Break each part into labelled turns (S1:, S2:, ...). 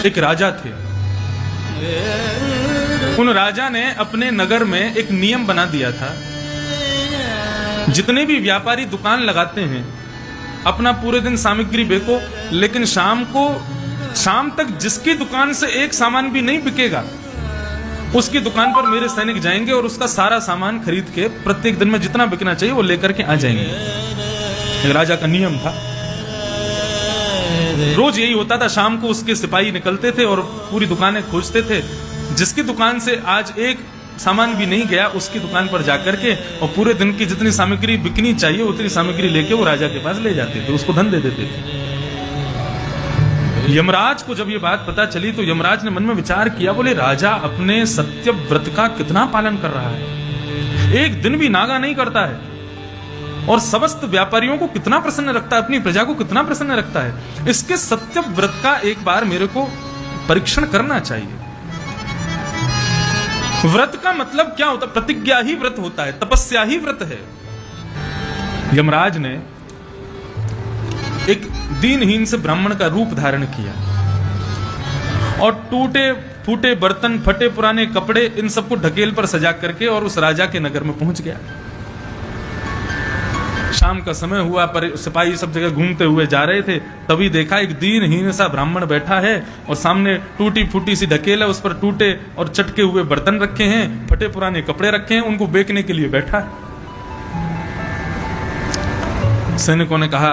S1: एक राजा थे। उन राजा ने अपने नगर में एक नियम बना दिया था, जितने भी व्यापारी दुकान लगाते हैं अपना पूरे दिन सामग्री बेचो, लेकिन शाम तक जिसकी दुकान से एक सामान भी नहीं बिकेगा उसकी दुकान पर मेरे सैनिक जाएंगे और उसका सारा सामान खरीद के प्रत्येक दिन में जितना बिकना चाहिए वो लेकर के आ जाएंगे। एक राजा का नियम था। रोज यही होता था, शाम को उसके सिपाही निकलते थे और पूरी दुकानें खोजते थे, जिसकी दुकान से आज एक सामान भी नहीं गया उसकी दुकान पर जाकर के और पूरे दिन की जितनी सामग्री बिकनी चाहिए उतनी सामग्री लेके वो राजा के पास ले जाते थे, उसको धन दे देते थे। यमराज को जब ये बात पता चली तो यमराज ने मन में विचार किया, बोले राजा अपने सत्य व्रत का कितना पालन कर रहा है, एक दिन भी नागा नहीं करता है और समस्त व्यापारियों को कितना प्रसन्न रखता है, अपनी प्रजा को कितना प्रसन्न रखता है, इसके सत्य व्रत का एक बार मेरे को परीक्षण करना चाहिए। व्रत का मतलब क्या होता है? प्रतिज्ञा ही व्रत होता है, तपस्या ही व्रत है। यमराज ने एक दीनहीन से ब्राह्मण का रूप धारण किया और टूटे फूटे बर्तन, फटे पुराने कपड़े, इन सबको ढकेल पर सजा करके और उस राजा के नगर में पहुंच गया। शाम का समय हुआ पर सिपाही सब जगह घूमते हुए जा रहे थे, तभी देखा एक दीनहीन सा ब्राह्मण बैठा है और सामने टूटी फूटी सी ढकेल है, उस पर टूटे और चटके हुए बर्तन रखे हैं, फटे पुराने कपड़े रखे हैं, उनको बेचने के लिए बैठा है। सैनिकों ने कहा,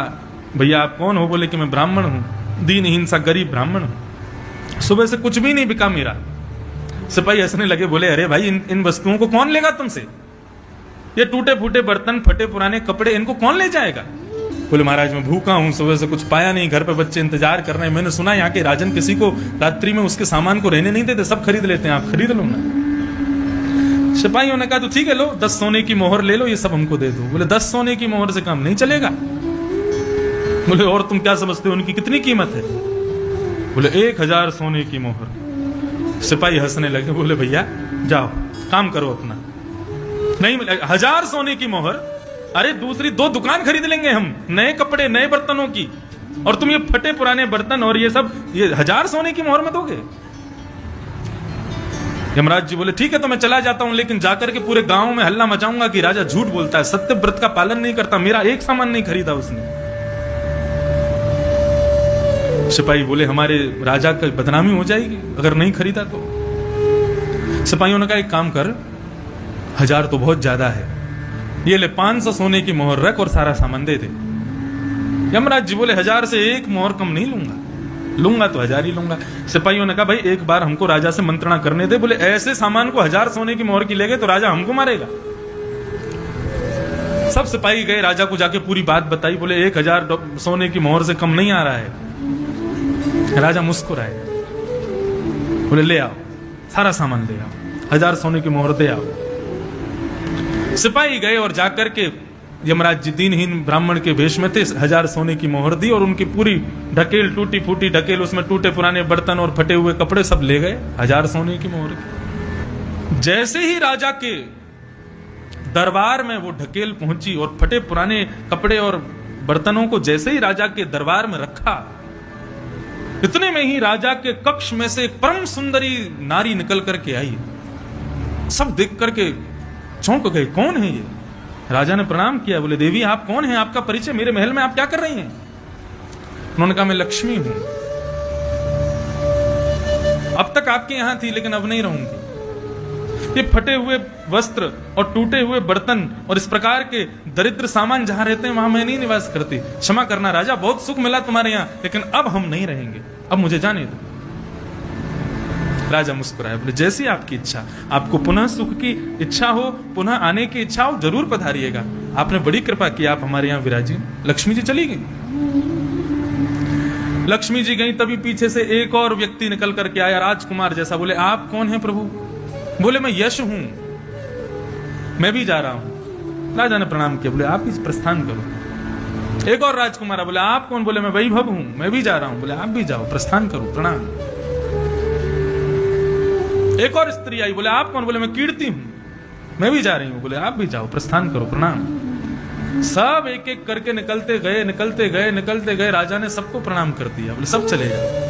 S1: भैया आप कौन हो? बोले कि मैं ब्राह्मण हूं, दीनहीन सा गरीब ब्राह्मण हूं, सुबह से कुछ भी नहीं बिका मेरा। सिपाही हंसने लगे, बोले अरे भाई इन वस्तुओं को कौन लेगा तुमसे? ये टूटे फूटे बर्तन, फटे पुराने कपड़े, इनको कौन ले जाएगा? बोले महाराज मैं भूखा हूं, सुबह से कुछ पाया नहीं, घर पे बच्चे इंतजार कर रहे हैं, मैंने सुना यहाँ के राजन किसी को रात्रि में उसके सामान को रहने नहीं देते, सब खरीद लेते हैं, आप खरीद लो ना। सिपाहियों ने कहा तो ठीक है, लो 10 सोने की मोहर ले लो, ये सब हमको दे दो। बोले 10 सोने की मोहर से काम नहीं चलेगा। बोले और तुम क्या समझते हो उनकी कितनी कीमत है? बोले 1000 सोने की मोहर। सिपाही हंसने लगे, बोले भैया जाओ काम करो अपना, नहीं मिलेगा 1000 सोने की मोहर, अरे दूसरी 2 दुकान खरीद लेंगे हम, नए कपड़े नए बर्तनों की, और तुम ये फटे पुराने बर्तन और ये सब, ये 1000 सोने की मोहर में दोगे? यमराज जी बोले ठीक है तो मैं चला जाता हूं, लेकिन जाकर के पूरे गांव में हल्ला मचाऊंगा कि राजा झूठ बोलता है, सत्य व्रत का पालन नहीं करता, मेरा एक सामान नहीं खरीदा उसने। सिपाही बोले हमारे राजा की बदनामी हो जाएगी अगर नहीं खरीदा तो। सिपाहियों ने कहा एक काम कर, 1000 तो बहुत ज्यादा है, ये ले 500 सोने की मोहर रख और सारा सामान दे दे। यमराज जी बोले 1000 से एक मोहर कम नहीं लूंगा, लूंगा तो 1000 ही लूंगा। सिपाहियों ने कहा भाई एक बार हमको राजा से मंत्रणा करने दे। बोले ऐसे सामान को 1000 सोने की मोहर की ले गए तो राजा हमको मारेगा। सब सिपाही गए, राजा को जाके पूरी बात बताई। बोले 1000 सोने की मोहर से कम नहीं आ रहा है। राजा मुस्कुराए, बोले ले आओ सारा सामान ले आओ, 1000 सोने की मोहर दे आओ। सिपाही गए और जाकर के यमराज जी दीनहीन ब्राह्मण के वेश में थे, 1000 सोने की मोहर दी और उनकी पूरी ढकेल, टूटी फूटी ढकेल, उसमें टूटे पुराने बर्तन और फटे हुए कपड़े सब ले गए, 1000 सोने की मोहर की। जैसे ही राजा के दरबार में वो ढकेल पहुंची और फटे पुराने कपड़े और बर्तनों को जैसे ही राजा के दरबार में रखा, इतने में ही राजा के कक्ष में से एक परम सुंदरी नारी निकल करके आई। सब देख करके चौंक गए, कौन है ये? राजा ने प्रणाम किया, बोले देवी आप कौन हैं, आपका परिचय, मेरे महल में आप क्या कर रही हैं? उन्होंने कहा मैं लक्ष्मी हूं, अब तक आपके यहां थी लेकिन अब नहीं रहूंगी। ये फटे हुए वस्त्र और टूटे हुए बर्तन और इस प्रकार के दरिद्र सामान जहां रहते हैं वहां मैं नहीं निवास करती, क्षमा करना राजा, बहुत सुख मिला तुम्हारे यहां लेकिन अब हम नहीं रहेंगे, अब मुझे जाने दो। राजा मुस्कुराए, बोले जैसी आपकी इच्छा, आपको पुनः सुख की इच्छा हो, पुनः आने की इच्छा हो, जरूर पधारिएगा, आपने बड़ी कृपा की, आप हमारे यहां विराजी। लक्ष्मी जी चली गई। लक्ष्मी जी गई, तभी पीछे से एक और व्यक्ति निकल करके आया, राजकुमार जैसा। बोले आप कौन है प्रभु? बोले मैं यश हूं, मैं भी जा रहा हूं। राजा ने प्रणाम किया, बोले आप इस प्रस्थान करो। एक और राजकुमार, बोले आप कौन? बोले मैं वैभव हूं, मैं भी जा रहा हूं। बोले आप भी जाओ, प्रस्थान करो, प्रणाम। एक और स्त्री आई, बोले आप कौन? बोले मैं कीर्ति हूं, मैं भी जा रही हूं। बोले आप भी जाओ, प्रस्थान करो, प्रणाम। सब एक एक करके निकलते गए, निकलते गए, निकलते गए। राजा ने सबको प्रणाम कर दिया, बोले सब चले गए।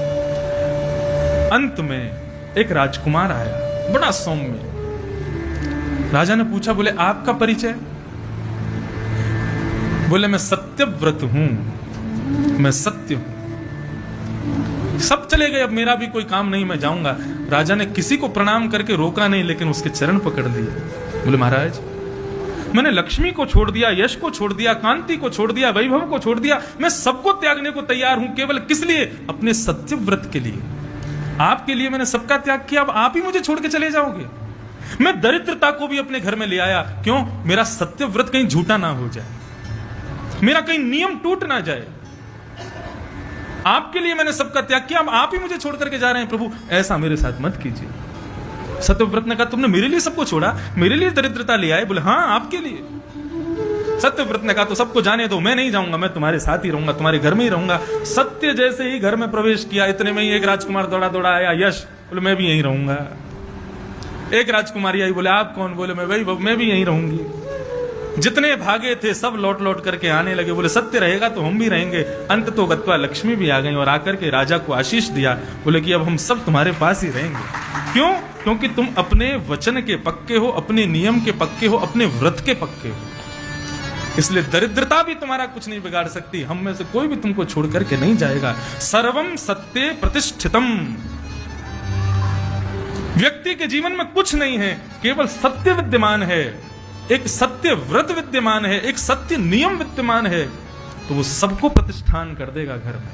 S1: अंत में एक राजकुमार आया, बड़ा सौम्य। राजा ने पूछा, बोले आपका परिचय? बोले मैं सत्यव्रत हूं, मैं सत्य हूं। सब चले गए, अब मेरा भी कोई काम नहीं, मैं जाऊंगा। राजा ने किसी को प्रणाम करके रोका नहीं, लेकिन उसके चरण पकड़ लिए। बोले महाराज, मैंने लक्ष्मी को छोड़ दिया, यश को छोड़ दिया, कांति को छोड़ दिया, वैभव को छोड़ दिया, मैं सबको त्यागने को तैयार हूं, केवल किस लिए? अपने सत्यव्रत के लिए। आपके लिए मैंने सबका त्याग किया, अब आप ही मुझे छोड़ के चले जाओगे? मैं दरिद्रता को भी अपने घर में ले आया, क्यों? मेरा सत्यव्रत कहीं झूठा ना हो जाए, मेरा कहीं नियम टूट ना जाए। आपके लिए मैंने सबका त्याग किया, अब आप ही मुझे छोड़ करके जा रहे हैं। प्रभु ऐसा मेरे साथ मत कीजिए। सत्यव्रत ने कहा, तुमने मेरे लिए सबको छोड़ा, मेरे लिए दरिद्रता ले आए? बोले हाँ, आपके लिए। सत्यव्रत ने कहा, तो सबको जाने दो, मैं नहीं जाऊंगा, मैं तुम्हारे साथ ही रहूंगा, तुम्हारे घर में ही रहूंगा। सत्य जैसे ही घर में प्रवेश किया, इतने में ही एक राजकुमार दौड़ा दौड़ा आया, यश। बोले मैं भी यहीं रहूंगा। एक राजकुमारी आई, बोले आप कौन? बोले मैं वही, मैं भी यहीं रहूंगी। जितने भागे थे सब लौट लौट करके आने लगे। बोले सत्य रहेगा तो हम भी रहेंगे। अंत तो गत्वा लक्ष्मी भी आ गई और आकर के राजा को आशीष दिया। बोले कि अब हम सब तुम्हारे पास ही रहेंगे। क्यों? क्योंकि तुम अपने वचन के पक्के हो, अपने नियम के पक्के हो, अपने व्रत के पक्के हो। इसलिए दरिद्रता भी तुम्हारा कुछ नहीं बिगाड़ सकती। हम में से कोई भी तुमको छोड़ करके नहीं जाएगा। सर्वम सत्ये प्रतिष्ठितम। व्यक्ति के जीवन में कुछ नहीं है, केवल सत्य विद्यमान है, एक सत्य व्रत विद्यमान है, एक सत्य नियम विद्यमान है, तो वो सबको प्रतिष्ठान कर देगा घर में।